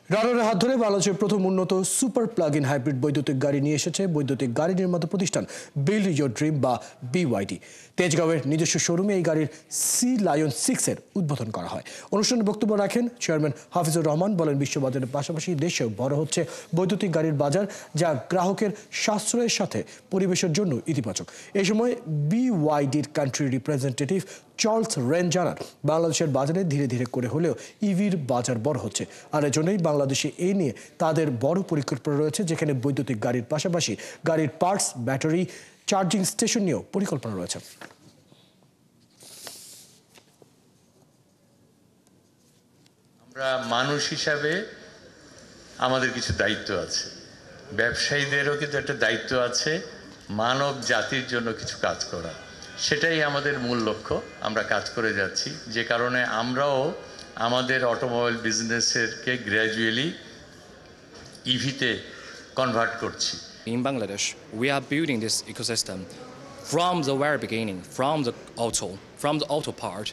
রানারের হাত ধরে বাংলাদেশের প্রথম উন্নত সুপার প্লাগ ইন হাইব্রিড বৈদ্যুতিক গাড়ি নিয়ে এসেছে বৈদ্যুতিক গাড়ি নির্মাতা প্রতিষ্ঠান বিল্ড ইয়োর ড্রিম বা বিওয়াইডি। তেজগাঁওয়ের নিজস্ব শোরুমে এই গাড়ির সি লায়ন 6 এর উদ্বোধন করা হয়। অনুষ্ঠানে বক্তব্য রাখেন চেয়ারম্যান হাফিজুর রহমান। বলেন, বিশ্ববাজারের পাশাপাশি দেশেও বড় হচ্ছে বৈদ্যুতিক গাড়ির বাজার, যা গ্রাহকের সাশ্রয়ের সাথে পরিবেশের জন্য ইতিবাচক। এই সময় বিওয়াইডির কান্ট্রি রিপ্রেজেন্টেটিভ চার্লস রেন জানান, বাংলাদেশের বাজারে ধীরে ধীরে করে হলেও ইভির বাজার বড় হচ্ছে, আর এজন্যই বাংলাদেশে এই নিয়ে তাদের বড় পরিকল্পনা রয়েছে, যেখানে বৈদ্যুতিক গাড়ির পাশাপাশি গাড়ির পার্টস, ব্যাটারি, চার্জিং স্টেশন নিয়েও পরিকল্পনা রয়েছে। আমরা মানুষ হিসাবে আমাদের কিছু দায়িত্ব আছে, ব্যবসায়ীদেরও কিন্তু একটা দায়িত্ব আছে মানব জাতির জন্য কিছু কাজ করা। সেটাই আমাদের মূল লক্ষ্য, আমরা কাজ করে যাচ্ছি, যে কারণে আমরাও আমাদের অটোমোবাইল বিজনেসেরকে গ্র্যাজুয়ালি ইভিতে কনভার্ট করছি। In Bangladesh, we are building this ecosystem from the very beginning, from the auto part